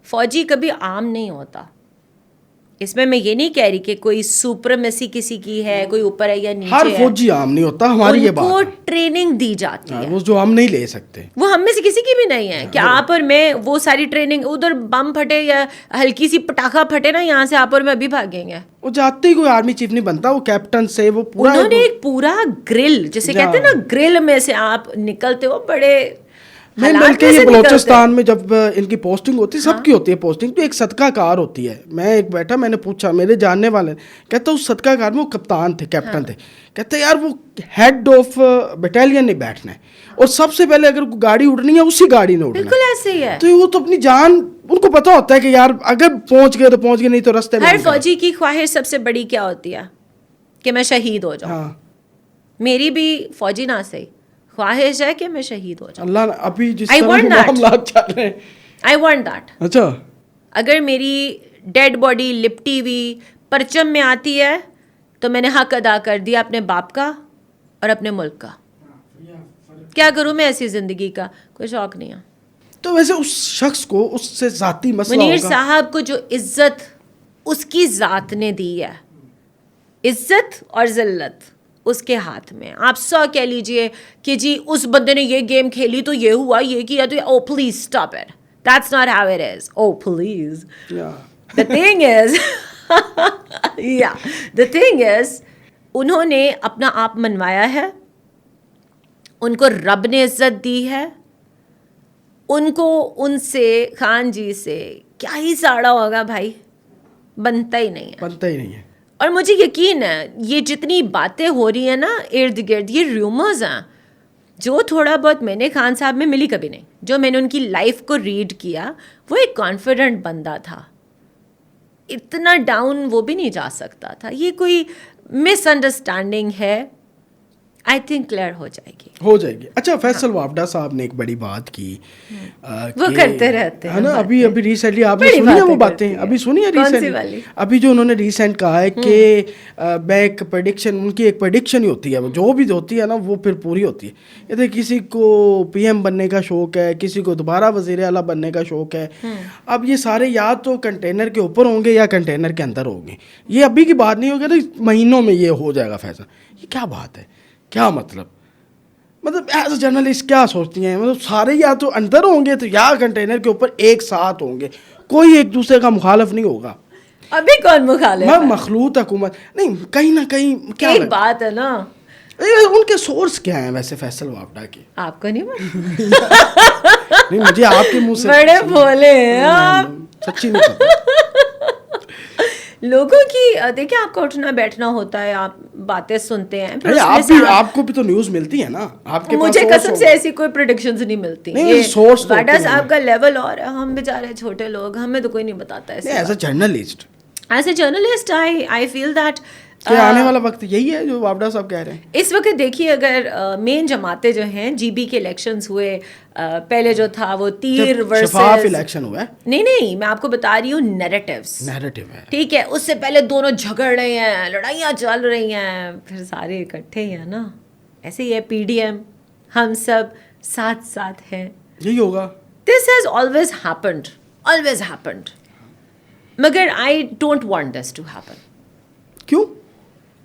فوجی کبھی عام نہیں ہوتا. اس میں یہ نہیں کہہ رہی کہ کوئی سپرمیسی کسی کی ہے, کوئی اوپر ہے یا نیچے ہے. ہر فوجی عام نہیں ہوتا, ہماری یہ بات ہے. ان کو ٹریننگ دی جاتی ہے, وہ جو ہم نہیں لے سکتے, وہ ہم میں سے کسی کی بھی نہیں ہے کہ آپ اور میں وہ ساری ٹریننگ, ادھر بم پھٹے یا ہلکی سی پٹاخہ پھٹے نا یہاں سے, آپ اور میں ابھی بھاگیں گے. وہ جاتے ہی کوئی آرمی چیف نہیں بنتا, وہ کیپٹن سے وہ پورا انہوں نے ایک پورا گرل, جسے کہتے ہیں نا گرل میں سے آپ نکلتے ہو, بڑے نہیں. بلکہ یہ بلوچستان میں جب ان کی پوسٹنگ ہوتی ہے, سب کی ہوتی ہے پوسٹنگ, تو ایک صدقہ کار ہوتی ہے. میں ایک بیٹھا, میں نے پوچھا, میرے جاننے والے, کہتا اس صدقہ کار میں وہ کپتان تھے, کیپٹن تھے. کہتا یار وہ ہیڈ آف بٹالین نہیں بیٹھنا ہے, اور سب سے پہلے اگر گاڑی اڑنی ہے اسی گاڑی نے اڑنا ہے. بالکل ایسے ہی ہے. تو وہ تو اپنی جان, ان کو پتا ہوتا ہے کہ یار اگر پہنچ گئے تو پہنچ گئے, نہیں تو رستے میں. ہر فوجی کی خواہش سب سے بڑی کیا ہوتی ہے کہ میں شہید ہو جاؤں. میری بھی فوجی نہ صحیح خواہش ہے کہ میں شہید ہو جاؤں. اللہ ابھی جس طرح معاملات چل رہے ہیں, I want that. اچھا, اگر میری ڈیڈ باڈی لپٹی ہوئی پرچم میں آتی ہے تو میں نے حق ادا کر دیا اپنے باپ کا اور اپنے ملک کا. کیا کروں میں ایسی زندگی کا, کوئی شوق نہیں ہے. تو ویسے اس شخص کو اس سے ذاتی مسئلہ منیر ہوگا. صاحب کو جو عزت اس کی ذات نے دی ہے, عزت اور ذلت اس کے ہاتھ میں. آپ 100 کہہ لیجئے کہ جی اس بندے نے یہ گیم کھیلی تو یہ ہوا, یہ کیا تو, oh please stop it, that's not how it is, oh please. The thing is the thing is انہوں نے اپنا آپ منوایا ہے, ان کو رب نے عزت دی ہے, ان کو ان سے, خان جی سے کیا ہی ساڑا ہوگا بھائی, بنتا ہی نہیں ہے, بنتا ہی نہیں ہے. اور مجھے یقین ہے یہ جتنی باتیں ہو رہی ہیں نا ارد گرد, یہ ریومرز ہیں. جو تھوڑا بہت میں نے خان صاحب میں ملی کبھی نہیں, جو میں نے ان کی لائف کو ریڈ کیا, وہ ایک کانفیڈنٹ بندہ تھا, اتنا ڈاؤن وہ بھی نہیں جا سکتا تھا. یہ کوئی مس انڈرسٹینڈنگ ہے, آئی تھنک کلیئر ہو جائے گی, ہو جائے گی. اچھا, فیصل وافڈا صاحب نے ایک بڑی بات کی, وہ کرتے رہتے ہیں نا, ابھی ریسنٹلی آپ نے سنی ہے وہ باتیں, ابھی سنی ہے ریسنٹلی, ابھی جو انہوں نے ریسنٹ کہا ہے کہ میں ایک پریڈکشن, ان کی ایک پریڈکشن ہی ہوتی ہے, جو بھی ہوتی ہے نا وہ پھر پوری ہوتی ہے. یہ کسی کو پی ایم بننے کا شوق ہے, کسی کو دوبارہ وزیر اعلیٰ بننے کا شوق ہے. اب یہ سارے یا تو کنٹینر کے اوپر ہوں گے یا کنٹینر کے اندر ہوں گے. یہ ابھی کی بات نہیں ہوگی, نا مہینوں میں یہ ہو جائے گا فیصلہ. یہ کیا بات ہے, کیا مطلب ایز اے جرنلسٹ کیا سوچتی ہیں, مطلب سارے یا تو اندر ہوں گے تو یا کنٹینر کے اوپر ایک ساتھ ہوں گے, کوئی ایک دوسرے کا مخالف نہیں ہوگا. ابھی کون مخالف میں مخلوط حکومت نہیں, کہیں نہ کہیں کیا ایک بات ہے نا, ان کے سورس کیا ہیں ویسے فیصل وافڈا کے, آپ کو نہیں پتا؟ نہیں مجھے آپ کے منہ سے بڑے بھولے ہیں آپ, سچی نہیں پتا. لوگوں کی دیکھیں, آپ کو اٹھنا بیٹھنا ہوتا ہے, آپ باتیں سنتے ہیں, آپ کو بھی تو نیوز ملتی ہے نا, آپ کے مجھے قسم سے ایسی کوئی پریڈکشنز نہیں ملتی. واڈا صاحب کا لیول اور ہم بیچارے چھوٹے لوگ, ہمیں تو کوئی نہیں بتاتا ہے. As a journalist I feel that آنے والا وقت یہی ہے جو وافڈا صاحب کہہ رہے ہیں. اس وقت دیکھیے, اگر مین جماعتیں جو ہیں, جی بی کے الیکشنز ہوئے, پہلے جو تھا وہ تیر ورسز شفاف الیکشن ہوا ہے. نہیں میں آپ کو بتا رہی ہوں نیریٹو ہے, ٹھیک ہے. اس سے پہلے دونوں جھگڑ رہے ہیں, لڑائیاں چل رہی ہیں, پھر سارے اکٹھے ہی ہیں نا. ایسے ہی ہے پی ڈی ایم, ہم سب ساتھ ساتھ ہیں, یہی ہوگا. دس ہیز آلویز ہیپنڈ, مگر I don't want this to happen. کیوں؟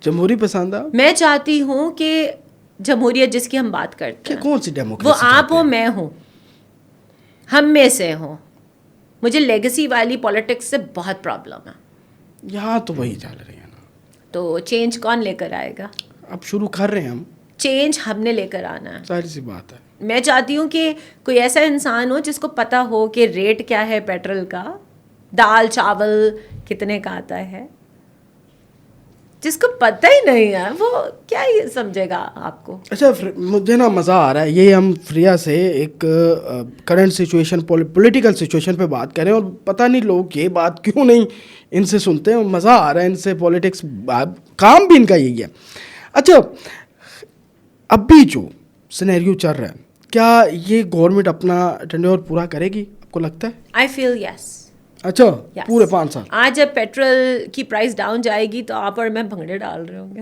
جمہوری پسند ہے. میں چاہتی ہوں کہ جمہوریت جس کی ہم بات کرتے ہیں, کون سی ڈیموکریسی, وہ آپ ہو, میں ہوں, ہم میں سے ہوں. مجھے لیگیسی والی پولیٹکس سے بہت پرابلم ہے. یہاں تو وہی چل رہی ہے نا. تو چینج کون لے کر آئے گا؟ اب شروع کر رہے ہیں ہم, چینج ہم نے لے کر آنا ہے, ظاہر سی بات ہے. میں چاہتی ہوں کہ کوئی ایسا انسان ہو جس کو پتا ہو کہ ریٹ کیا ہے پیٹرول کا, دال چاول کتنے کا آتا ہے. جس کو پتہ ہی نہیں ہے وہ کیا ہی سمجھے گا آپ کو. اچھا, مجھے نا مزہ آ رہا ہے, یہ ہم فریہ سے ایک کرنٹ سچویشن, پولیٹیکل سچویشن پہ بات کریں, اور پتہ نہیں لوگ یہ بات کیوں نہیں ان سے سنتے ہیں. مزہ آ رہا ہے ان سے, پولیٹکس کام بھی ان کا یہی ہے. اچھا, ابھی جو سینیریو چل رہا ہے, کیا یہ گورنمنٹ اپنا ٹینیور پورا کرے گی, آپ کو لگتا ہے؟ آئی فیل یس. اچھا, پورے 5 سال. آج جب پیٹرول کی پرائس ڈاؤن جائے گی تو آپ اور میں بھنگڑے ڈال رہے ہوں گے.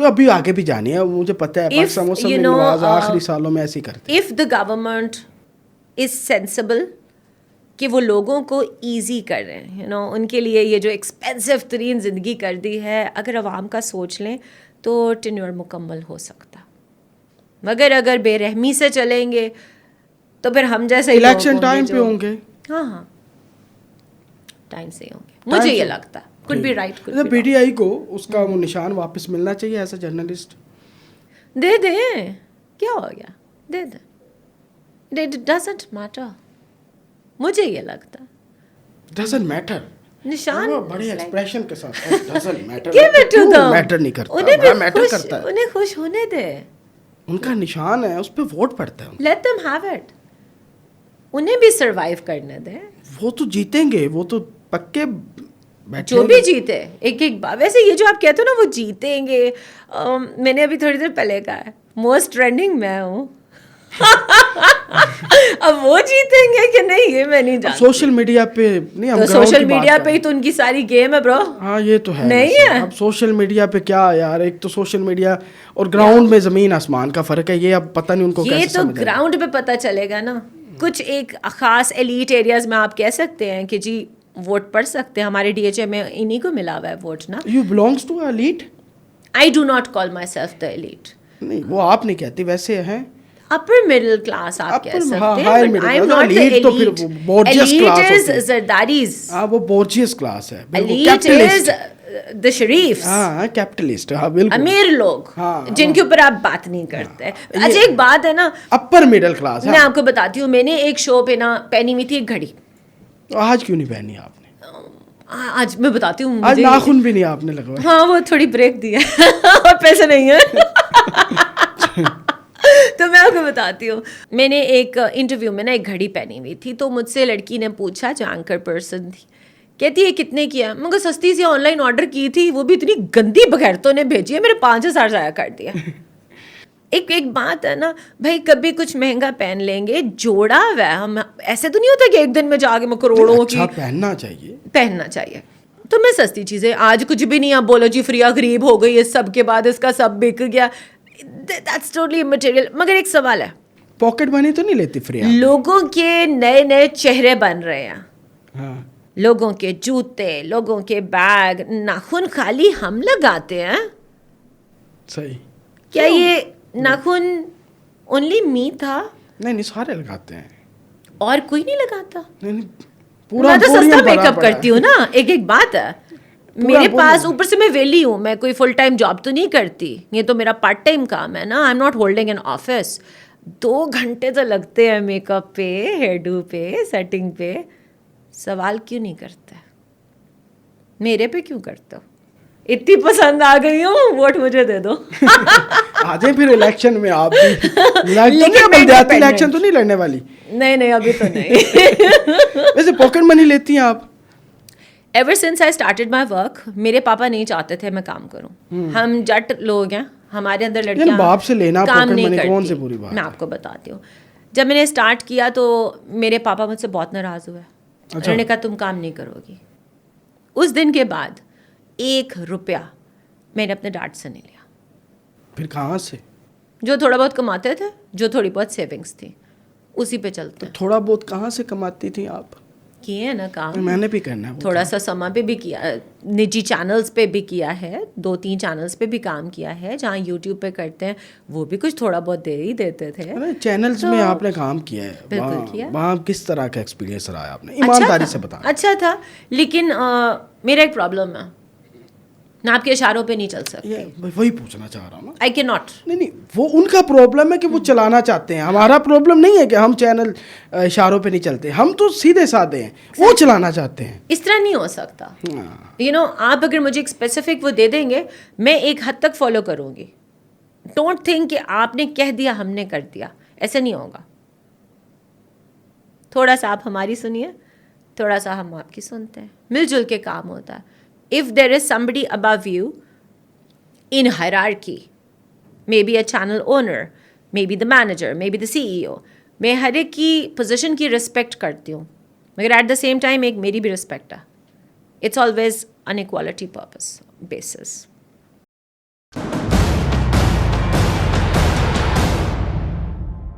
ابھی آگے بھی جانی ہے, مجھے پتہ ہے پاکستان موسم نواز آخری سالوں میں ایسے ہی کرتے ہیں. If the government is sensible کہ وہ لوگوں کو ایزی کر رہے ہیں, یو نو, ان کے لیے یہ جو ایکسپینسو ترین زندگی کر دی ہے, اگر عوام کا سوچ لیں تو ٹینیور مکمل ہو سکتا, مگر اگر بے رحمی سے چلیں گے تو پھر ہم جیسے الیکشن ٹائم پہ ہوں گے. ہاں ٹائم سے ہوں گے, مجھے یہ لگتا ہے. could be right, could be wrong. PTI کو اس کا وہ نشان واپس ملنا چاہیے ایز اے جرنلسٹ. دے دیں, کیا ہو گیا, دے دیں. It doesn't matter. مجھے یہ لگتا ہے doesn't matter. نشان بڑے ایکسپریشن کے ساتھ doesn't matter. Give it to them. Matter نہیں کرتا, بڑا میٹر کرتا ہے. انہیں خوش ہونے دے, ان کا نشان ہے, اس پہ ووٹ پڑتا ہے. Let them have it. انہیں بھی سروائیو کرنے دیں. وہ تو جیتیں گے, وہ تو پکے جو بھی جیتے ایک ویسے یہ جو آپ کہتے ہو نا وہ جیتیں گے, میں نے ابھی تھوڑی دیر پہلے کہا ہے موسٹ ٹرینڈنگ میں ہوں. اب وہ جیتیں گے کہ نہیں یہ میں نہیں جانتی. سوشل میڈیا پہ نہیں, ہم سوشل میڈیا پہ ہی تو ان کی ساری گیم ہے برو. ہاں یہ تو ہے, نہیں ہے. اب سوشل میڈیا پہ کیا یار, ایک تو سوشل میڈیا اور گراؤنڈ میں زمین آسمان کا فرق ہے. یہ اب پتہ نہیں ان کو یہ تو گراؤنڈ پہ پتہ چلے گا نا. کچھ ایک خاص ایلیٹ ایریاز میں آپ کہہ سکتے ہیں کہ جی ووٹ پڑھ سکتے ہیں. ہمارے DHA میں انہیں کو ملا ہوا ہے ووٹ نا. You belongs to elite. I do not call myself the elite. نہیں وہ آپ نہیں کہتی, ویسے ہیں اپر مڈل کلاس آپ کہہ سکتے ہیں, but I am not elite. تو پھر بورجیس کلاس ایلیٹ از زرداریز. ہاں وہ بورجیس کلاس ہے, ایلیٹ از the شریفs. ہاں کیپٹلسٹ, ہاں بالکل امیر لوگ جن کے اوپر آپ بات نہیں کرتے. اچھا ایک بات ہے نا, اپر مڈل کلاس. میں آپ کو بتاتی ہوں, میں نے ایک شو پہ نا پہنی ہوئی تھی ایک گھڑی. آج کیوں نہیں پہنی آپ نے؟ آج میں بتاتی ہوں, آج ناخن بھی نہیں آپ نے لگوائے. ہاں وہ تھوڑی بریک دی ہے اور پیسے نہیں ہیں. تو میں آپ کو بتاتی ہوں, میں نے ایک انٹرویو میں نا ایک گھڑی پہنی ہوئی تھی, تو مجھ سے لڑکی نے پوچھا جو اینکر پرسن تھی, کہتی ہے کتنے کی ہے. مگر سستی سی آن لائن آرڈر کی تھی, وہ بھی اتنی گندی بغیرتوں نے بھیجی ہے, میرے 5,000 ضائع کر دیا. ایک بات ہے نا بھائی, کبھی کچھ مہنگا پہن لیں گے, جوڑا ہوا ہے. ہم ایسے تو نہیں ہوتا کہ ایک دن میں جا کے میں کروڑوں کی پہننا چاہیے. تو میں سستی چیزیں آج کچھ بھی نہیں, آپ بولو جی فریا غریب ہو گئی, اس سب کے بعد اس کا سب بک گیا, دیٹس ٹوٹلی اممیٹیریل. مگر ایک سوال ہے, پاکٹ منی تو نہیں لیتی فریا؟ لوگوں کے نئے نئے چہرے بن رہے ہیں. ہاں لوگوں کے جوتے, لوگوں کے بیگ, ناخن خالی ہم لگاتے ہیں. صحیح. کیا یہ ناخن اونلی می تھا؟ نہیں سارے لگاتے ہیں, اور کوئی نہیں لگاتا. پورا میں تو سستا میک اپ کرتی ہوں نا. ایک بات ہے, میرے پاس اوپر سے میں ویلی ہوں, میں کوئی فل ٹائم جاب تو نہیں کرتی, یہ تو میرا پارٹ ٹائم کام ہے نا. I am not holding N office. 2 گھنٹے تو لگتے ہیں میک اپ پہ, ہیئر ڈو پہ, سیٹنگ پہ. سوال کیوں نہیں کرتے, میرے پہ کیوں کرتے ہو؟ اتنی پسند آ گئی ہوں, ووٹ مجھے دے دو. آ جائیں پھر الیکشن میں آپ بھی. بلدیاتی الیکشن تو نہیں لڑنے والی؟ نہیں ابھی تو نہیں. ویسے پاکٹ منی لیتی ہیں آپ؟ Ever since I started my work, میرے پاپا نہیں چاہتے تھے میں کام کروں. ہم جٹ لوگ ہیں, ہمارے اندر لڑکیاں باپ سے لینا کام نہیں کرتی. کون سی پوری بات. میں آپ کو بتاتی ہوں, جب میں نے اسٹارٹ کیا تو میرے پاپا مجھ سے بہت ناراض ہوئے. انہوں نے کہا تم کام نہیں کرو گی. اس دن کے بعد 1 روپیہ میں نے اپنے ڈیڈ سے نہیں لیا. پھر کہاں سے؟ جو تھوڑا بہت کماتے تھے, جو تھوڑی بہت سیونگس تھی, اسی پہ چلتے. تھوڑا بہت کہاں سے کماتی تھیں آپ؟ کیے ہیں نا کام, میں نے بھی کرنا ہے. تھوڑا سا سما پہ بھی کیا, نجی چینلز پہ بھی کیا ہے, 2-3 چینلز پہ بھی کام کیا ہے. جہاں یوٹیوب پہ کرتے ہیں وہ بھی کچھ تھوڑا بہت دے ہی دیتے تھے. چینلز میں آپ نے کام کیا ہے, بالکل کیا. وہاں کس طرح کا ایکسپیرینس رہا ہے آپ نے, ایمانداری سے بتانا. اچھا تھا, لیکن میرا ایک پرابلم ہے, میں آپ کے اشاروں پہ نہیں چل سکتی. وہی پوچھنا چاہ رہا ہوں. آئی کی ناٹ. نہیں وہ ان کا پرابلم ہے کہ وہ چلانا چاہتے ہیں. ہمارا پرابلم نہیں ہے کہ ہم چینل اشاروں پہ نہیں چلتے, ہم تو سیدھے سادے ہیں, وہ چلانا چاہتے ہیں. اس طرح نہیں ہو سکتا. یو نو, آپ اگر مجھے ایک اسپیسیفک وہ دے دیں گے, میں ایک حد تک فالو کروں گی. ڈونٹ تھنک کہ آپ نے کہہ دیا ہم نے کر دیا, ایسے نہیں ہوگا. تھوڑا سا آپ ہماری سنیے, تھوڑا سا ہم آپ کی سنتے ہیں, مل جل کے کام ہوتا ہے. If there is somebody above you in hierarchy, maybe a channel owner, maybe the manager, maybe the CEO, میں ہر ایک کی پوزیشن کی رسپیکٹ کرتی ہوں, مگر ایٹ دا سیم ٹائم ایک میری بھی رسپیکٹ ہے. It's always an equality purpose basis.